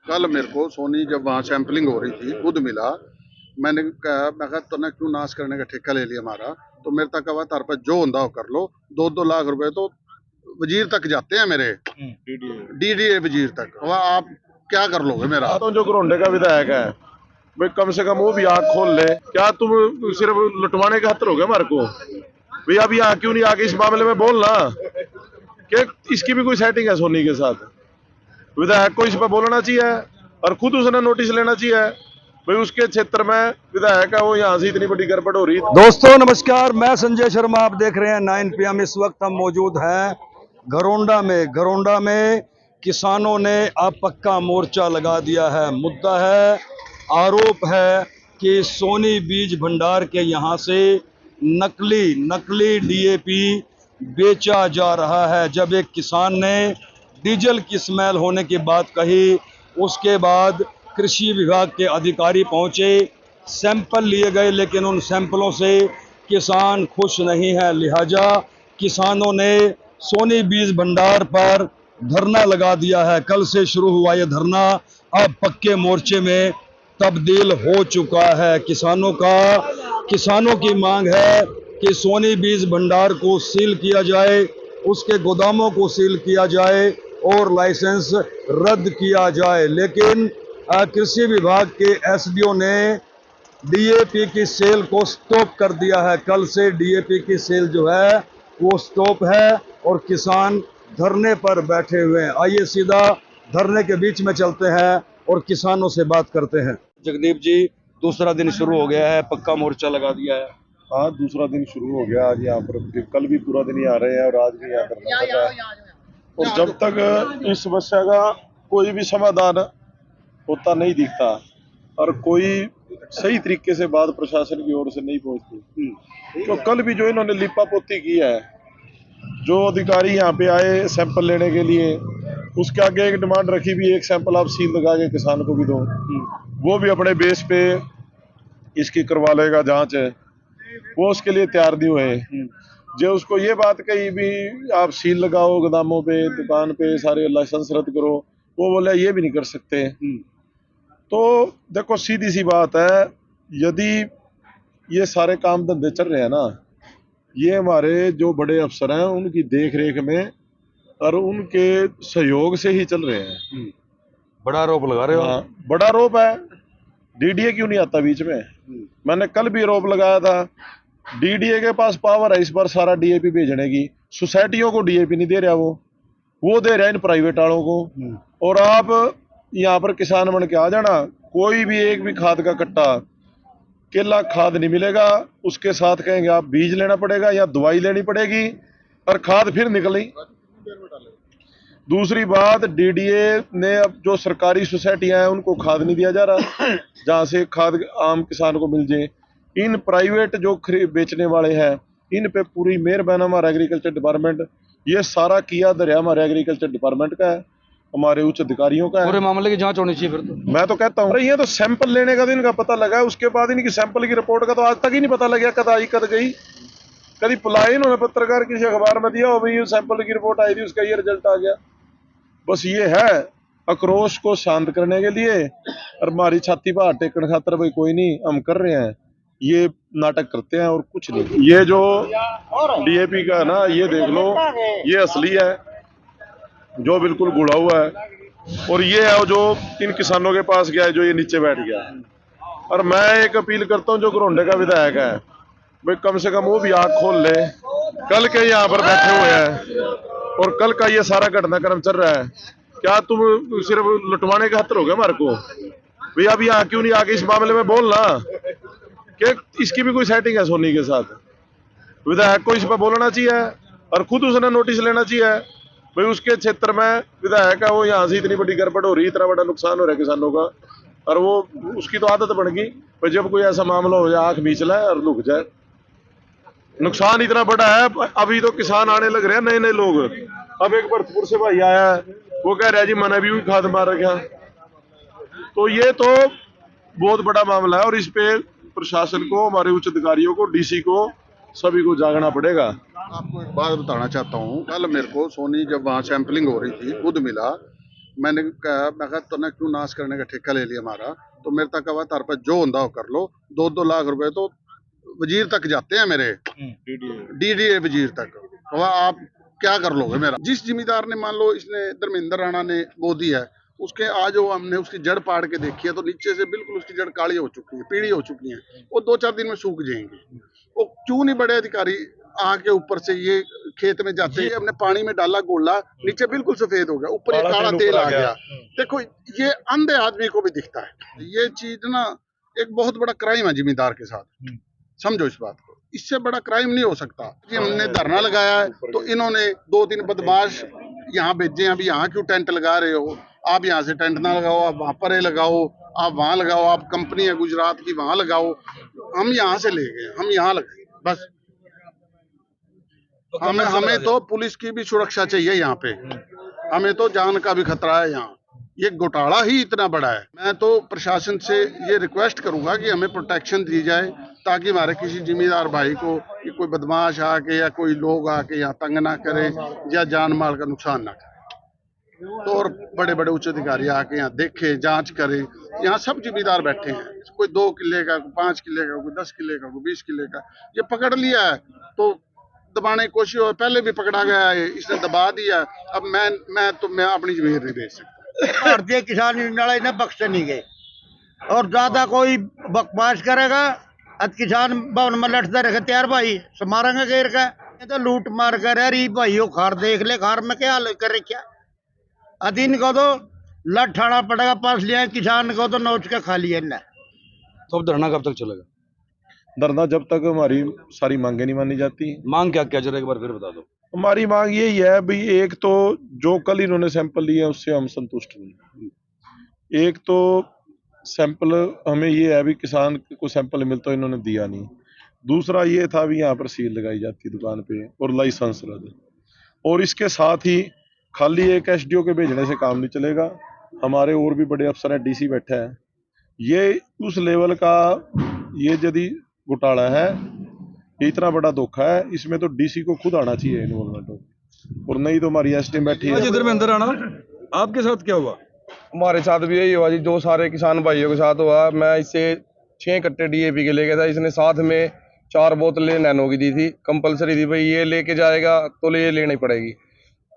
कल मेरे को सोनी जब वहाँ सैंपलिंग हो रही थी खुद मिला। मैंने कहा, मैं कहा तूने क्यों नाश करने का ठेका ले लिया हमारा। तो मेरे तक कहा तार पर जो होंदा हो कर लो। 2-2 लाख रुपए तो वजीर तक जाते हैं मेरे, डीडीए वजीर तक। अब आप क्या कर लोगे मेरा। तो जो घरोंडे का विधायक है भाई, कम से कम वो भी आंख खोल ले। क्या तुम सिर्फ लुटवाने के खातिर हो गए हमारे को? भाई अब यहाँ क्यों नहीं आके इस मामले में बोलना कि इसकी भी कोई सेटिंग है सोनी के साथ। विधायक को इस पर बोलना चाहिए और खुद उसने नोटिस लेना चाहिए भाई उसके क्षेत्र में विधायक है वो, यहाँ से इतनी बड़ी गड़बड़ हो रही। दोस्तों नमस्कार, मैं संजय शर्मा, आप देख रहे हैं 9 PM। इस वक्त हम मौजूद हैं घरोंडा में किसानों ने अब पक्का मोर्चा लगा दिया है। मुद्दा है, आरोप है कि सोनी बीज भंडार के यहाँ से नकली डीएपी बेचा जा रहा है। जब एक किसान ने डीजल की स्मेल होने की बात कही, उसके बाद कृषि विभाग के अधिकारी पहुंचे, सैंपल लिए गए, लेकिन उन सैंपलों से किसान खुश नहीं है। लिहाजा किसानों ने सोनी बीज भंडार पर धरना लगा दिया है। कल से शुरू हुआ ये धरना अब पक्के मोर्चे में तब्दील हो चुका है। किसानों की मांग है कि सोनी बीज भंडार को सील किया जाए, उसके गोदामों को सील किया जाए और लाइसेंस रद्द किया जाए। लेकिन कृषि विभाग के एसडीओ ने डीएपी की सेल को स्टॉप कर दिया है। कल से डीएपी की सेल जो है वो स्टॉप है और किसान धरने पर बैठे हुए हैं। आइए सीधा धरने के बीच में चलते हैं और किसानों से बात करते हैं। जगदीप जी, दूसरा दिन शुरू हो गया है, पक्का मोर्चा लगा दिया है। हाँ, दूसरा दिन शुरू हो गया आज यहाँ पर। कल भी पूरा दिन ही आ रहे हैं और आज भी यहाँ पर। और जब तक इस समस्या का कोई भी समाधान होता नहीं दिखता और कोई सही तरीके से बात प्रशासन की ओर से नहीं पहुंचती, तो कल भी जो इन्होंने लिपापोती की है, जो अधिकारी यहाँ पे आए सैंपल लेने के लिए, उसके आगे एक डिमांड रखी भी, एक सैंपल आप सील लगा के किसान को भी दो। वो भी अपने बेस पे इसकी करवा लेगा जांच, वो उसके लिए तैयार नहीं हुए। जो उसको ये बात कही भी आप सील लगाओ गोदामों पे, दुकान पे, सारे लाइसेंस रद्द करो, वो बोला ये भी नहीं कर सकते। तो देखो सीधी सी बात है, यदि ये सारे काम धंधे चल रहे हैं ना, ये हमारे जो बड़े अफसर हैं उनकी देख रेख में और उनके सहयोग से ही चल रहे हैं। बड़ा आरोप लगा रहे हो। हाँ, बड़ा आरोप है। डीडीए क्यों नहीं आता बीच में? मैंने कल भी आरोप लगाया था, डीडीए के पास पावर है इस बार सारा डीएपी भेजने की। सोसाइटियों को डीएपी नहीं दे रहा, वो दे रहा है इन प्राइवेट वालों को। और आप यहाँ पर किसान बन के आ जाना, कोई भी एक भी खाद का कट्टा, केला खाद नहीं मिलेगा। उसके साथ कहेंगे आप बीज लेना पड़ेगा या दवाई लेनी पड़ेगी और खाद फिर निकली। दूसरी बात, डीडीए ने अब जो सरकारी सोसाइटियां हैं उनको खाद नहीं दिया जा रहा, जहां से खाद आम किसान को मिल जाए। इन प्राइवेट जो बेचने वाले हैं, इन पे पूरी मेहरबानी हमारा एग्रीकल्चर डिपार्टमेंट, ये सारा किया दरिया हमारे एग्रीकल्चर डिपार्टमेंट का है, हमारे उच्च अधिकारियों का है। पूरे मामले की जांच होनी चाहिए फिर तो। मैं तो कहता हूँ ये तो सैंपल लेने का दिन का पता लगा, उसके बाद इनकी सैंपल की रिपोर्ट का तो आज तक ही नहीं पता लगा कद आई कद गई। कभी पुलाई इन्होंने पत्रकार किसी अखबार में दिया हो भाई सैंपल की रिपोर्ट आई थी, उसका ये रिजल्ट आ गया। बस ये है आक्रोश को शांत करने के लिए और हमारी छाती पर टेकन खातर भाई कोई नहीं, हम कर रहे हैं, ये नाटक करते हैं और कुछ नहीं। ये जो डीएपी का है ना, ये देख लो, ये असली है जो बिल्कुल गुड़ा हुआ है, और ये है जो इन किसानों के पास गया है जो ये नीचे बैठ गया। और मैं एक अपील करता हूँ जो घरोंडे का विधायक है भाई, कम से कम वो भी आंख खोल ले। कल के यहाँ पर बैठे हुए हैं और कल का ये सारा घटनाक्रम चल रहा है। क्या तुम सिर्फ लुटवाने के खातिर हो गए हमारे को? भाई अब यहाँ क्यों नहीं आके इस मामले में बोलना कि इसकी भी कोई सेटिंग है सोनी के साथ। विधायक को इस पर बोलना चाहिए और खुद उसने नोटिस लेना चाहिए भाई उसके क्षेत्र में विधायक है वो, यहाँ से इतनी बड़ी गड़बड़ हो रही, इतना बड़ा नुकसान हो रहा है किसानों का। और वो उसकी तो आदत बन गई भाई जब कोई ऐसा मामला हो जाए आंख मीच लाए और लुक जाए। नुकसान इतना बड़ा है, अभी तो किसान आने लग रहे हैं नए नए लोग। अब एक भरतपुर से भाई आया है, वो कह रहा है जी मैंने भी खाद मार रखा। तो ये तो बहुत बड़ा मामला है और इस पे प्रशासन को, हमारे उच्च अधिकारियों को, डीसी को, सभी को जागना पड़ेगा। आपको एक बात बताना चाहता हूँ, कल मेरे को सोनी जब वहाँ सैंपलिंग हो रही थी खुद मिला। मैंने कहा मैं कहा तूने क्यों नाश करने का ठेका ले लिया हमारा। तो मेरे तक कहा तार पर जो होंदा हो कर लो, 2-2 लाख रुपए तो वजीर तक जाते हैं मेरे, डीडीए वजीर तक। कहा आप क्या कर लोगे मेरा। जिस जिम्मेदार ने मान लो इसने धर्मेंद्र राणा ने वो दिया है, उसके आज वो हमने उसकी जड़ पाड़ के देखी है तो नीचे से बिल्कुल उसकी जड़ काली हो चुकी है, पीली हो चुकी है, वो 2-4 दिन में सूख जाएंगी। वो क्यों नहीं बड़े अधिकारी आके ऊपर से ये खेत में जाते हैं, हमने पानी में डाला गोला, नीचे बिल्कुल सफेद हो गया, ऊपर ये काला तेल आ गया। देखो ये अंधे आदमी को भी दिखता है। ये चीज ना एक बहुत बड़ा क्राइम है जिम्मेदार के साथ, समझो इस बात को। इससे बड़ा क्राइम नहीं हो सकता। कि हमने धरना लगाया है तो इन्होंने 2-3 बदमाश यहाँ भेजे हैं, अभी यहाँ क्यों टेंट लगा रहे हो, आप यहाँ से टेंट ना लगाओ, आप वहाँ पर लगाओ, आप वहाँ लगाओ, आप कंपनी है गुजरात की वहाँ लगाओ। हम यहाँ से ले गए, हम यहाँ लगाए बस। हमें तो पुलिस की भी सुरक्षा चाहिए यहाँ पे, हमें तो जान का भी खतरा है यहाँ। ये घोटाला ही इतना बड़ा है। मैं तो प्रशासन से ये रिक्वेस्ट करूंगा कि हमें प्रोटेक्शन दी जाए ताकि हमारे किसी जिम्मेदार भाई को कि कोई बदमाश आके या कोई लोग आके यहाँ तंग ना करे या जान माल का नुकसान ना करे। तो और बड़े बड़े उच्च अधिकारी आके यहाँ देखे, जांच करे। यहाँ सब जिम्मेदार बैठे हैं, कोई 2 किले का, कोई 5 किले का, कोई 10 किले का, कोई 20 किले का। ये पकड़ लिया है तो दबाने की कोशिश हो, पहले भी पकड़ा गया है, इसने दबा दिया। अब मैं अपनी जमीन नहीं बेच सकता। भारतीय किसान लड़ाई ने बख्शे नहीं गए और ज्यादा कोई बकवास करेगा आज किसान भवन में लटते रखे तैयार भाई मारेंगे घेर का। तो लूट मार कर यार भाइयों खार देख ले, खार में क्या हाल करे क्या अधीन को तो लट ठाना पड़ेगा, पास लिया किसान को तो नोच के खा लिया ना। तो अब धरना कब तक चलेगा? धरना जब तक हमारी सारी मांगे नहीं मानी जाती। मांग क्या क्या जरा एक बार फिर बता दो। हमारी मांग यही है भाई, एक तो जो कल इन्होंने सैंपल लिए हैं उससे हम संतुष्ट नहीं। एक तो सैंपल हमें ये है भी किसान को सैंपल मिलता, इन्होंने दिया नहीं। दूसरा ये था भी यहाँ पर सील लगाई जाती दुकान पे और लाइसेंस रद्द। और इसके साथ ही खाली एक एसडीओ के भेजने से काम नहीं चलेगा। हमारे और भी बड़े अफसर हैं, डीसी बैठा है, ये उस लेवल का ये यदि घोटाला है, ये इतना बड़ा धोखा है, इसमें तो डीसी को खुद आना चाहिए इन्वॉल्वमेंट हो। और नहीं तो हमारी एसटी बैठी है। धर्मेंद्र राणा आपके साथ क्या हुआ? हमारे साथ भी यही हुआ जी, जो सारे किसान भाइयों के साथ हुआ। मैं इससे 6 कट्टे डीएपी के ले गया था, इसने साथ में 4 बोतलें नैनो की दी थी, कंपलसरी थी भाई ये लेके जाएगा तो ये लेनी पड़ेगी।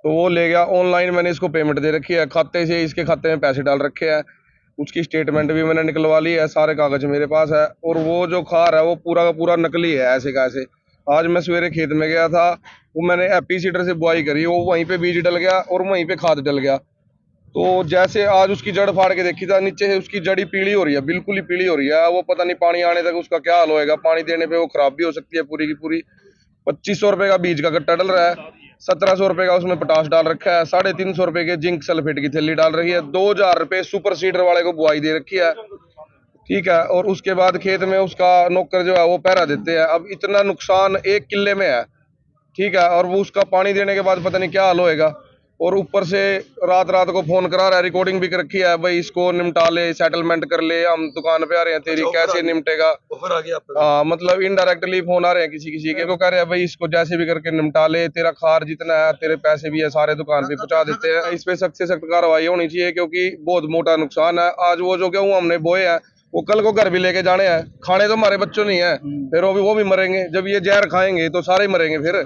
तो वो ले गया। ऑनलाइन मैंने इसको पेमेंट दे रखी है, खाते से इसके खाते में पैसे डाल रखे हैं, उसकी स्टेटमेंट भी मैंने निकलवा ली है, सारे कागज मेरे पास है। और वो जो खार है वो पूरा का पूरा नकली है, ऐसे का ऐसे। आज मैं सवेरे खेत में गया था, वो मैंने एपी सीडर से बुआई करी, वो वहीं पे बीज डल गया और वहीं पे खाद डल गया। तो जैसे आज उसकी जड़ फाड़ के देखी था, नीचे से उसकी जड़ी पीली हो रही है, बिल्कुल ही पीली हो रही है। वो पता नहीं पानी आने तक उसका क्या हाल होएगा, पानी देने पे वो खराब भी हो सकती है पूरी की पूरी। 2500 रुपए का बीज का कट्टा डल रहा है, 1700 रुपए का उसमें पोटाश डाल रखा है, 350 रुपए के जिंक सल्फेट की थैली डाल रही है, 2000 रुपए सुपर सीडर वाले को बुआई दे रखी है, ठीक है। और उसके बाद खेत में उसका नौकर जो है वो पहरा देते हैं। अब इतना नुकसान 1 किले में है, ठीक है। और वो उसका पानी देने के बाद पता नहीं क्या हाल होएगा। और ऊपर से रात रात को फोन करा रहा है, रिकॉर्डिंग भी कर रखी है, भाई इसको निपटा ले, सेटलमेंट कर ले, हम दुकान पे आ रहे हैं, तेरी कैसे निपटेगा। हाँ, मतलब इनडायरेक्टली फोन आ रहे हैं किसी किसी के, तो कह रहे हैं भाई इसको जैसे भी करके निपटा ले, तेरा खार जितना है, तेरे पैसे भी है, सारे दुकान पे पहुंचा देते हैं। इस पे सख्त से सख्त कार्रवाई होनी चाहिए, क्योंकि बहुत मोटा नुकसान है। आज वो जो गेहूं हमने बोए हैं वो कल को घर भी लेके जाने हैं, खाने तो हमारे बच्चों नहीं है, फिर वो भी मरेंगे। जब ये जहर खाएंगे तो सारे मरेंगे फिर।